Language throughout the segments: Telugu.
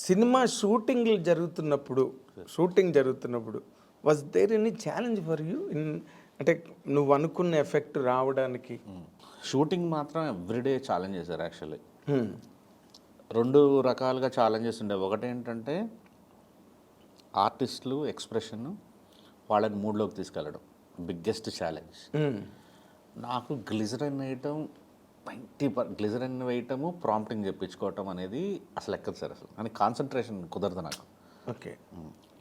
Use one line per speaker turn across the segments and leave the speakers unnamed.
సినిమా షూటింగ్ జరుగుతున్నప్పుడు was there any challenge for you in, అంటే నువ్వు అనుకున్న ఎఫెక్ట్ రావడానికి?
షూటింగ్ మాత్రం ఎవ్రీడే ఛాలెంజ్ చేశారు యాక్చువల్లీ.
Hmm.
రెండు రకాలుగా ఛాలెంజెస్ ఉండేవి. ఒకటి ఏంటంటే ఆర్టిస్టులు ఎక్స్ప్రెషన్ వాళ్ళని మూడ్లోకి తీసుకెళ్ళడం బిగ్గెస్ట్ ఛాలెంజ్.
Hmm.
నాకు గ్లిజరిన్ వేయటం 90% గ్లిజరిన్ వేయటము ప్రాంప్టింగ్ చెప్పించుకోవటం అనేది అసలు ఎక్కదు సార్. అసలు అని కాన్సన్ట్రేషన్ కుదరదు నాకు.
ఓకే.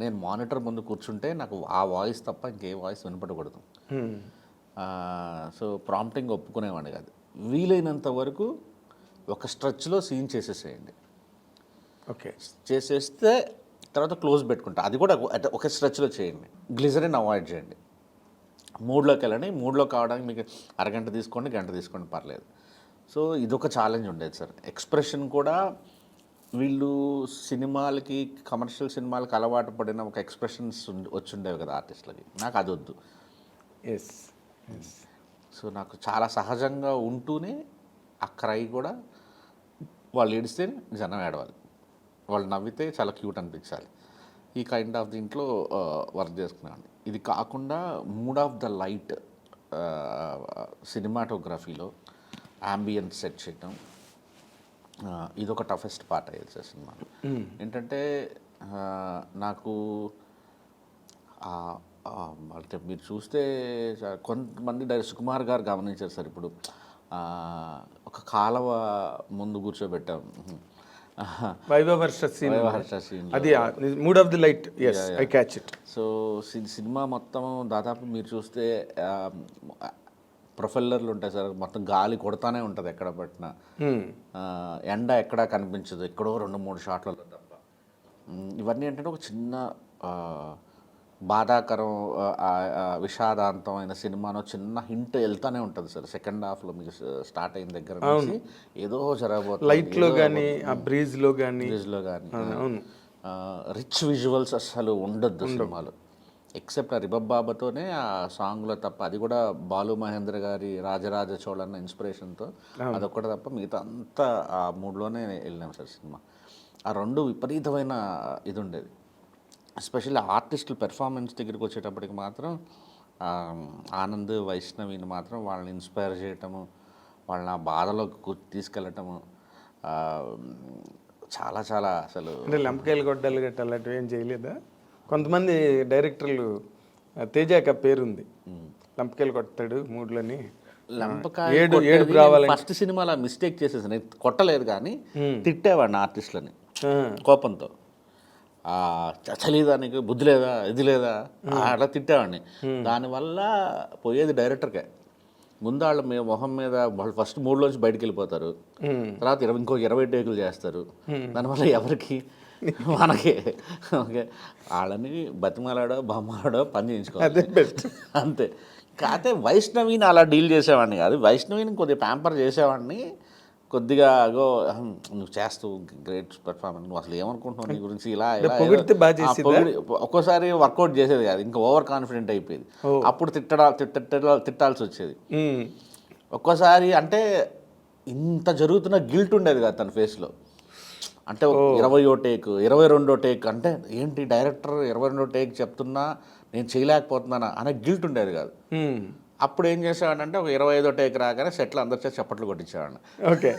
నేను మానిటర్ ముందు కూర్చుంటే నాకు ఆ వాయిస్ తప్ప ఇంకే వాయిస్ వినపడకూడదు. సో ప్రాంప్టింగ్ ఒప్పుకునేవాడిని కాదు. వీలైనంత వరకు ఒక స్ట్రెచ్లో సీన్ చేసేసేయండి.
ఓకే.
చేసేస్తే తర్వాత క్లోజ్ పెట్టుకుంటా. అది కూడా ఒక స్ట్రెచ్లో చేయండి. గ్లిజరిన్ అవాయిడ్ చేయండి. మూడ్లోకి వెళ్ళండి. మూడ్లో కావడానికి మీకు అరగంట తీసుకోండి, గంట తీసుకోండి, పర్లేదు. సో ఇదొక ఛాలెంజ్ ఉండేది సార్. ఎక్స్ప్రెషన్ కూడా వీళ్ళు సినిమాలకి, కమర్షియల్ సినిమాలకి అలవాటు పడిన ఒక ఎక్స్ప్రెషన్స్ వచ్చుండేవి కదా ఆర్టిస్టులకి. నాకు అది వద్దు.
ఎస్.
సో నాకు చాలా సహజంగా ఉంటూనే ఆ క్రై కూడా వాళ్ళు ఏడిస్తే జనం ఏడవాలి, వాళ్ళు నవ్వితే చాలా క్యూట్ అనిపించాలి. ఈ కైండ్ ఆఫ్ దీంట్లో వర్క్ చేసుకున్నాను. ఇది కాకుండా మూడ్ ఆఫ్ ద లైట్ సినిమాటోగ్రఫీలో అంబియన్స్ సెట్ చేయటం ఇదొక టఫెస్ట్ పార్ట్ అయ్యేది సార్ సినిమాలో. ఏంటంటే నాకు అంటే మీరు చూస్తే కొంతమంది సుకుమార్ గారు గమనించారు సార్. ఇప్పుడు ఒక కాలవ ముందు కూర్చోబెట్టాం
వైభవర్ష సీన్, అది mood of the light. yes, I catch it.
So cinema మొత్తం దాదాపు మీరు చూస్తే ప్రొఫెల్లర్లు ఉంటాయి సార్. మొత్తం గాలి కొడతానే ఉంటుంది ఎక్కడ పట్టినా. ఎండ ఎక్కడా కనిపించదు, ఎక్కడో 2-3 షాట్లలో తప్ప. ఇవన్నీ ఏంటంటే ఒక చిన్న బాధాకరం విషాదాంతమైన సినిమాలో చిన్న హింట్ వెళ్తానే ఉంటుంది సార్. సెకండ్ హాఫ్లో మీకు స్టార్ట్ అయిన దగ్గర నుంచి ఏదో జరగబోతుంది.
లైట్లో కానీ బ్రీజ్లో కానీ
రిచ్ విజువల్స్ అసలు ఉండొద్దు సినిమాలో, ఎక్సెప్ట్ ఆ రిబబ్బాబతోనే ఆ సాంగ్లో తప్ప. అది కూడా బాలు మహేంద్ర గారి రాజరాజ చోళ అన్న ఇన్స్పిరేషన్తో అదొక్కటి తప్ప మిగతా అంతా ఆ మూడ్లోనే వెళ్ళినాం సార్ సినిమా. ఆ రెండు విపరీతమైన ఇది ఉండేది. ఎస్పెషల్లీ ఆర్టిస్టులు పెర్ఫార్మెన్స్ దగ్గరికి వచ్చేటప్పటికి మాత్రం ఆనంద్, వైష్ణవిని మాత్రం వాళ్ళని ఇన్స్పైర్ చేయటము, వాళ్ళని ఆ బాధలోకి తీసుకెళ్ళటము చాలా చాలా అసలు.
అంటే లంపకాయలు గొడ్డలు గట్ట అలాంటివి ఏం చేయలేదా? కొంతమంది డైరెక్టర్లు, తేజాక పేరుంది, లంపకాయలు కొడతాడు మూడ్లని.
ఫస్ట్ సినిమాలో మిస్టేక్ చేసేసాను, కొట్టలేదు కానీ తిట్టేవాడిని ఆర్టిస్టులని కోపంతో. చలిదానికి బుద్ధి లేదా, ఇది లేదా, అట్లా తిట్టేవాడిని. దానివల్ల పోయేది డైరెక్టర్కే. ముందు వాళ్ళ మొహం మీద వాళ్ళు ఫస్ట్ మూడ్లోంచి బయటకు వెళ్ళిపోతారు, తర్వాత ఇంకో 20 టేకులు చేస్తారు. దానివల్ల ఎవరికి మనకి ఓకే వాళ్ళని బతిమాలాడో బొమ్మలాడో పని చేయించుకోవాలి అంతే. కాకపోతే వైష్ణవిని అలా డీల్ చేసేవాడిని కాదు. వైష్ణవిని కొద్దిగా ప్యాంపర్ చేసేవాడిని. కొద్దిగా నువ్వు చేస్తూ గ్రేట్ పెర్ఫార్మెన్స్, నువ్వు అసలు ఏమనుకుంటున్నావు నీ గురించి, ఇలా ఒక్కోసారి వర్కౌట్ చేసేది కాదు, ఇంకా ఓవర్ కాన్ఫిడెంట్ అయిపోయేది. అప్పుడు తిట్టాల్సి వచ్చేది ఒక్కోసారి. అంటే ఇంత జరుగుతున్న గిల్ట్ ఉండేది కాదు తన ఫేస్లో. అంటే 20వ టేక్, 22వ టేక్, అంటే ఏంటి డైరెక్టర్ 22వ టేక్ చెప్తున్నా నేను చేయలేకపోతున్నానా అనే గిల్ట్ ఉండేది కాదు. అప్పుడు ఏం చేసేవాడంటే ఒక 25వ టేక్ రాగానే సెట్లు అందరి చేసి చప్పట్లు కొట్టించేవాడిని.
ఓకే.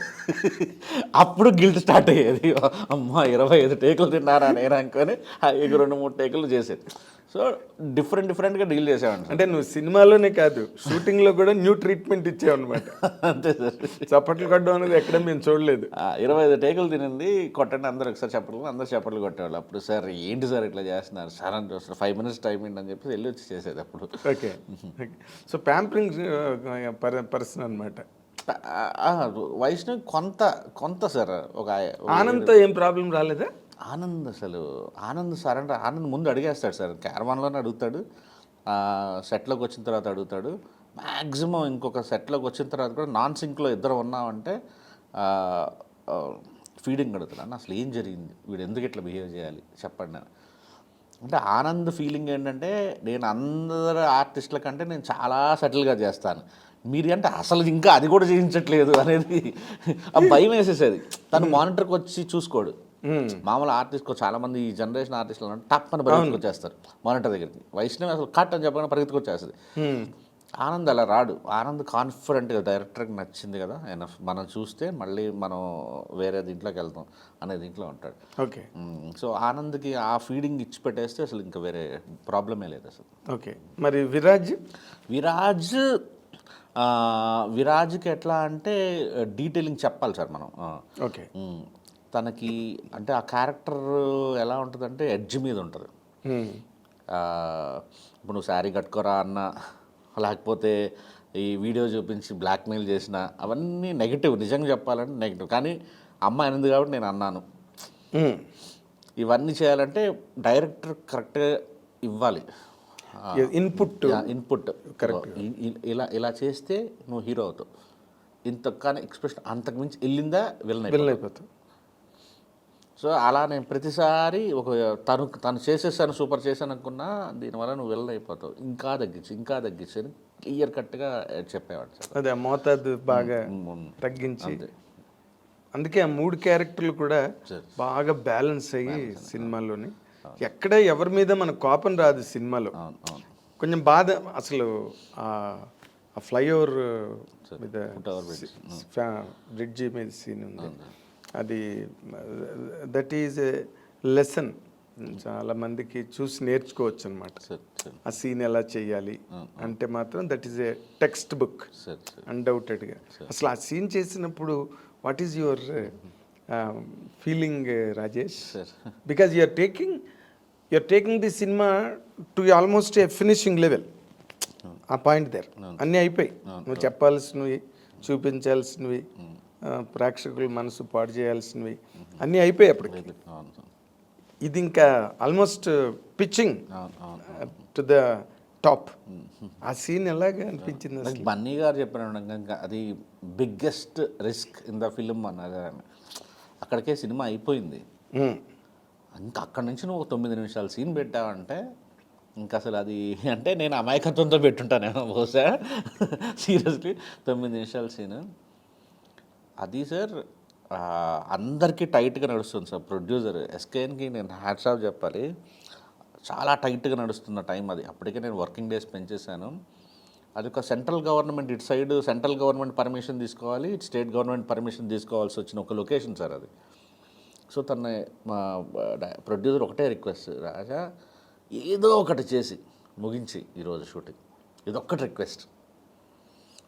అప్పుడు గిల్ట్ స్టార్ట్ అయ్యేది. అమ్మ 25 టేకులు తిన్నారా నేను అనుకొని 2-3 టేకులు చేసేది. సో డిఫరెంట్గా డీల్ చేసేవాడిని.
అంటే నువ్వు సినిమాలోనే కాదు, షూటింగ్లో కూడా న్యూ ట్రీట్మెంట్ ఇచ్చావు అనమాట.
అంతే సార్.
చప్పట్లు కొట్టడం అనేది ఎక్కడ మేము చూడలేదు.
25 టేకులు తినింది కొట్టండి అందరూ ఒకసారి చప్పట్లు, అందరూ చప్పట్లు కొట్టేవాళ్ళు. అప్పుడు సార్ ఏంటి సార్ ఇట్లా చేస్తున్నారు సార్ అని చూస్తారు, 5 minutes టైం ఏంటి అని చెప్పి వెళ్ళి వచ్చి చేసేది అప్పుడు.
ఓకే. సో ప్యాంపరింగ్ పర్సన్ అనమాట
వైష్ణవి. కొంత సార్ ఒక
ఆనంద్తో ఏం ప్రాబ్లం రాలేదా?
ఆనంద్ అసలు సార్ అంటే ఆనంద్ ముందు అడిగేస్తాడు సార్, క్యారవాన్లోనే అడుగుతాడు, సెట్లోకి వచ్చిన తర్వాత అడుగుతాడు. మ్యాక్సిమం ఇంకొక సెట్లోకి వచ్చిన తర్వాత కూడా నాన్ సింక్లో ఇద్దరు ఉన్నామంటే ఫీడింగ్ అడుగుతాను, అసలు ఏం జరిగింది, వీడు ఎందుకు ఇట్లా బిహేవ్ చేయాలి చెప్పండి. అంటే ఆనంద్ ఫీలింగ్ ఏంటంటే నేను అందరు ఆర్టిస్టుల కంటే నేను చాలా సెటిల్గా చేస్తాను, మీరు అంటే అసలు ఇంకా అది కూడా చేయించట్లేదు అనేది ఆ భయం వేసేసేది. తను మానిటర్కి వచ్చి చూసుకోడు, మామూలు ఆర్టిస్ట్ చాలా మంది ఈ జనరేషన్ ఆర్టిస్టులు అంటే టప్ అని పరిగెత్తుకొచ్చేస్తారు మానిటర్ దగ్గరికి. వైష్ణవి అసలు కట్ అని చెప్పగానే పరిగెత్తుకొచ్చేస్తుంది. ఆనంద్ అలా రాడు. ఆనంద్ కాన్ఫిడెంట్గా డైరెక్టర్కి నచ్చింది కదా ఆయన మనం చూస్తే మళ్ళీ మనం వేరే దీంట్లోకి వెళ్తాం అనే దీంట్లో ఉంటాడు.
ఓకే.
సో ఆనంద్కి ఆ ఫీడింగ్ ఇచ్చి పెట్టేస్తే అసలు ఇంకా వేరే ప్రాబ్లమే లేదు అసలు.
ఓకే. మరి విరాజ్
విరాజ్కి ఎట్లా అంటే డీటెయిలింగ్ చెప్పాలి సార్ మనం.
ఓకే.
తనకి అంటే ఆ క్యారెక్టర్ ఎలా ఉంటుందంటే ఎడ్జ్ మీద ఉంటుంది. ఇప్పుడు నువ్వు శారీ కట్టుకోరా అన్న, లేకపోతే ఈ వీడియో చూపించి బ్లాక్మెయిల్ చేసిన, అవన్నీ నెగిటివ్. నిజంగా చెప్పాలంటే నెగిటివ్. కానీ అమ్మ అనింది కాబట్టి నేను అన్నాను. ఇవన్నీ చేయాలంటే డైరెక్టర్ కరెక్ట్గా ఇవ్వాలి ఇన్పుట్ కరెక్ట్. ఇలా చేస్తే నువ్వు హీరో అవుతావు. ఇంత కానీ ఎక్స్ప్రెషన్ అంతకుమించి వెళ్ళిందా విలన్ అయిపోతావు. సో అలా నేను ప్రతిసారి తను చేసేసాను, సూపర్ చేశాను అనుకున్నా, దీనివల్ల నువ్వు విలన్ అయిపోతావు, ఇంకా తగ్గించి అని క్లియర్ కట్గా చెప్పేవాడు సార్.
అదే మోతాదు బాగా తగ్గించి, అందుకే ఆ 3 క్యారెక్టర్లు కూడా బాగా బ్యాలెన్స్ అయ్యి సినిమాలోని ఎక్కడ ఎవరి మీద మన కోపం రాదు సినిమాలో. కొంచెం బాధ అసలు ఆ ఫ్లైఓవర్ మీద బ్రిడ్జి మీద సీన్ ఉంది, అది దట్ ఈజ్ ఎ లెసన్. చాలా మందికి చూసి నేర్చుకోవచ్చు అనమాట. ఆ సీన్ ఎలా చేయాలి అంటే మాత్రం that is a text book అన్డౌటెడ్గా. అసలు ఆ సీన్ చేసినప్పుడు what is your feeling Rajesh? Because you're taking the cinema to almost a finishing level. ఆ పాయింట్ దేర్ అన్నీ అయిపోయి, నువ్వు చెప్పాల్సినవి, చూపించాల్సినవి, ప్రేక్షకుల మనసు పాడు చేయాల్సినవి అన్నీ అయిపోయాయి అప్పటికి. ఇది ఇంకా almost pitching to the top. ఆ సీన్ ఎలాగా అనిపించింది?
బన్నీ గారు చెప్పిన అది biggest risk in the film అన్నారు. అక్కడికే సినిమా అయిపోయింది. ఇంకా అక్కడి నుంచి నువ్వు 9 నిమిషాలు సీన్ పెట్టావంటే ఇంకా అసలు అది అంటే నేను అమాయకత్వంతో పెట్టుంటాను బహుశా. సీరియస్లీ 9 నిమిషాల సీన్ అది సార్ అందరికీ టైట్గా నడుస్తుంది సార్. ప్రొడ్యూసర్ ఎస్కేఎన్కి నేను హ్యాట్స్ ఆఫ్ చెప్పాలి. చాలా టైట్గా నడుస్తున్న టైం అది. అప్పటికే నేను వర్కింగ్ డేస్ పెంచేశాను. అది ఒక సెంట్రల్ గవర్నమెంట్, ఇటు సైడ్ సెంట్రల్ గవర్నమెంట్ పర్మిషన్ తీసుకోవాలి, ఇటు స్టేట్ గవర్నమెంట్ పర్మిషన్ తీసుకోవాల్సి వచ్చిన ఒక లొకేషన్ సార్ అది. సో మా ప్రొడ్యూసర్ ఒకటే రిక్వెస్ట్, రాజా ఏదో ఒకటి చేసి ముగించి ఈరోజు షూటింగ్, ఇదొక్కటి రిక్వెస్ట్.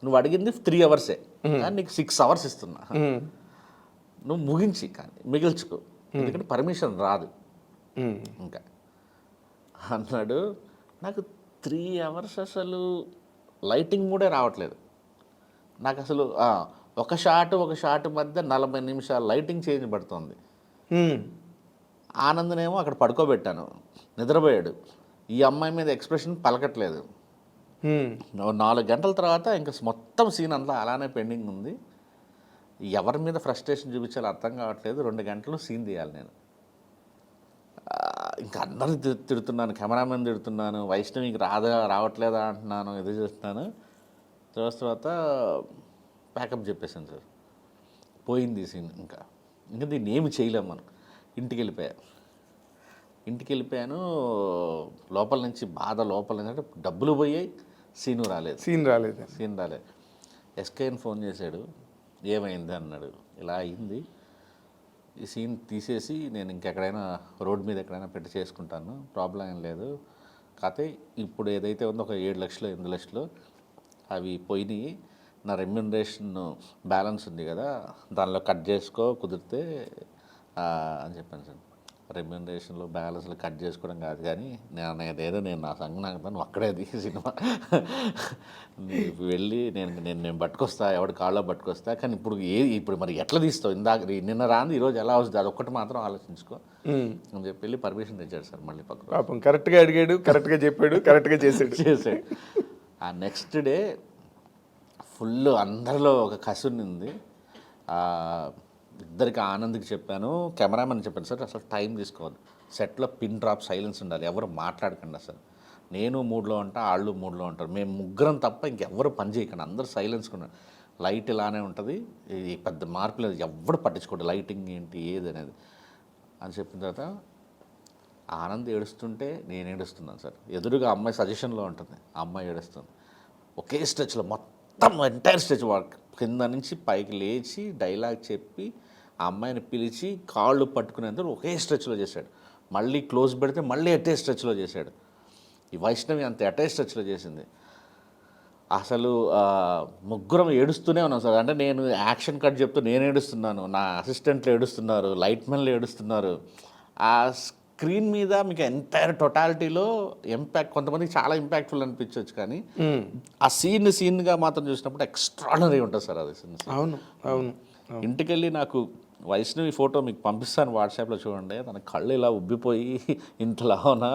నువ్వు అడిగింది 3 అవర్సే కానీ నీకు 6 అవర్స్ ఇస్తున్నా, నువ్వు ముగించి కానీ మిగిల్చుకో, ఎందుకంటే పర్మిషన్ రాదు ఇంకా అన్నాడు. నాకు 3 అవర్స్ అసలు లైటింగ్ కూడా రావట్లేదు నాకు అసలు. ఒక షాట్ మధ్య 40 నిమిషాలు లైటింగ్ చేంజ్ పడుతుంది. ఆనందనేమో అక్కడ పడుకోబెట్టాను, నిద్రపోయాడు. ఈ అమ్మాయి మీద ఎక్స్ప్రెషన్ పలకట్లేదు. 4 గంటల తర్వాత ఇంకా మొత్తం సీన్ అంతా అలానే పెండింగ్ ఉంది. ఎవరి మీద ఫ్రస్ట్రేషన్ చూపించాలో అర్థం కావట్లేదు. 2 గంటలు సీన్ తీయాలి నేను. ఇంకా అందరిని తిడుతున్నాను, కెమెరామెన్ తిడుతున్నాను, వైష్ణవికి రావట్లేదా అంటున్నాను, ఎదురు చేస్తున్నాను. తర్వాత ప్యాకప్ చెప్పేశాను సార్, పోయింది సీన్. ఇంకా దీన్ని ఏమి చేయలేము మనం. ఇంటికి వెళ్ళిపోయాను. లోపల నుంచి బాధ, లోపల నుంచి అంటే డబ్బులు పోయాయి, సీన్ రాలేదు. ఎస్కేఎన్ ఫోన్ చేశాడు, ఏమైంది అన్నాడు. ఇలా అయింది, ఈ సీన్ తీసేసి నేను ఇంకెక్కడైనా రోడ్ మీద ఎక్కడైనా పెట్టి చేసుకుంటాను, ప్రాబ్లం ఏం లేదు. కాకపోతే ఇప్పుడు ఏదైతే ఉందో ఒక 7 లక్షలు 8 లక్షలు అవి పోయినాయి, నా రెమ్యూనరేషన్ బ్యాలెన్స్ ఉంది కదా దానిలో కట్ చేసుకో కుదిరితే అని చెప్పాను సార్. రెమ్యూనరేషన్లో బ్యాలెన్స్లో కట్ చేసుకోవడం కాదు కానీ నేను నా సంఘం నాకు నువ్వు అక్కడే సినిమా వెళ్ళి నేను పట్టుకొస్తా, ఎవరి కాళ్ళలో పట్టుకొస్తా. కానీ ఇప్పుడు మరి ఎట్లా తీస్తావు, నిన్న రాంది ఈరోజు ఎలా వస్తుంది, అది ఒక్కటి మాత్రం ఆలోచించుకో అని చెప్పి వెళ్ళి పర్మిషన్ తెచ్చాడు సార్. మళ్ళీ పక్కన
కరెక్ట్గా అడిగాడు, కరెక్ట్గా చెప్పాడు, కరెక్ట్గా చేసాడు.
ఆ నెక్స్ట్ డే ఫుల్ అందరిలో ఒక కసుని ఉంది. ఇద్దరికి ఆనంద్కి చెప్పాను, కెమెరామెన్ చెప్పాను, సార్ అసలు టైం తీసుకోవద్దు, సెట్లో పిన్ డ్రాప్ సైలెన్స్ ఉండాలి, ఎవరు మాట్లాడకండి అసలు. నేను మూడ్లో ఉంటా, వాళ్ళు మూడ్లో ఉంటారు, మేము ముగ్గురం తప్ప ఇంకెవ్వరు పని చేయకండి, అందరూ సైలెన్స్గా ఉన్నారు. లైట్ ఇలానే ఉంటుంది, పెద్ద మార్పు లేదు, ఎవరు పట్టించుకోండి లైటింగ్ ఏంటి ఏది అనేది. అని చెప్పిన తర్వాత ఆనంద్ ఏడుస్తుంటే నేను ఏడుస్తున్నాను సార్. ఎదురుగా అమ్మాయి సజెషన్లో ఉంటుంది, ఆ అమ్మాయి ఏడుస్తుంది. ఒకే స్ట్రెచ్లో మొత్తం ఎంటైర్ స్ట్రెచ్ కింద నుంచి పైకి లేచి డైలాగ్ చెప్పి ఆ అమ్మాయిని పిలిచి కాళ్ళు పట్టుకునేందుకు ఒకే స్ట్రెచ్లో చేశాడు. మళ్ళీ క్లోజ్ పెడితే మళ్ళీ అటే స్ట్రెచ్లో చేశాడు. ఈ వైష్ణవి అంత అటే స్ట్రెచ్లో చేసింది. అసలు ముగ్గురం ఏడుస్తూనే ఉన్నాం సార్. అంటే నేను యాక్షన్ కట్ చెప్తూ నేను ఏడుస్తున్నాను, నా అసిస్టెంట్లు ఏడుస్తున్నారు, లైట్మెన్లు ఏడుస్తున్నారు. ఆ స్క్రీన్ మీద మీకు ఎంటైర్ టోటాలిటీలో ఇంపాక్ట్ కొంతమందికి చాలా ఇంపాక్ట్ఫుల్ అనిపించవచ్చు, కానీ ఆ సీన్గా మాత్రం చూసినప్పుడు ఎక్స్ట్రాడనరీ ఉంటుంది సార్ అది.
అవును అవును.
ఇంటికెళ్ళి నాకు వైష్ణవి ఫోటో మీకు పంపిస్తాను వాట్సాప్లో, చూడండి. తన కళ్ళు ఇలా ఉబ్బిపోయి ఇంతలా ఉన్నా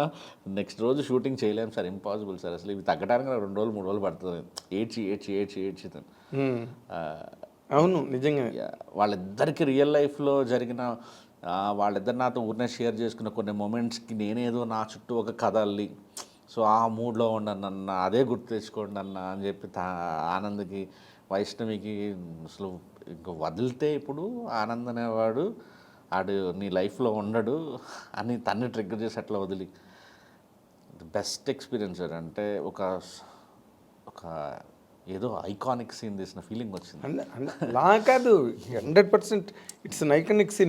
నెక్స్ట్ రోజు షూటింగ్ చేయలేము సార్, ఇంపాసిబుల్ సార్. అసలు ఇవి తగ్గడానికి 2 రోజులు 3 రోజులు పడుతుంది. ఏడ్చి
అవును నిజంగా.
వాళ్ళిద్దరికి రియల్ లైఫ్లో జరిగిన వాళ్ళిద్దరు నాతో ఊరినే షేర్ చేసుకున్న కొన్ని మూమెంట్స్కి నేనేదో నా చుట్టూ ఒక కథ అల్లి, సో ఆ మూడ్లో ఉండను అన్న, అదే గుర్తు తెచ్చుకోండి అన్న అని చెప్పి ఆనంద్కి వైష్ణవికి అసలు ఇంక వదిలితే ఇప్పుడు ఆనంద్ అనేవాడు ఆడు నీ లైఫ్లో ఉండడు అని తన్ని ట్రిగ్గర్ చేసి అట్లా వదిలి బెస్ట్ ఎక్స్పీరియన్స్ సార్. అంటే ఒక ఏదో ఐకానిక్ సీన్ తీసిన ఫీలింగ్ వచ్చింది.
అలా కాదు, 100% ఇట్స్ అన్ ఐకానిక్ సీన్.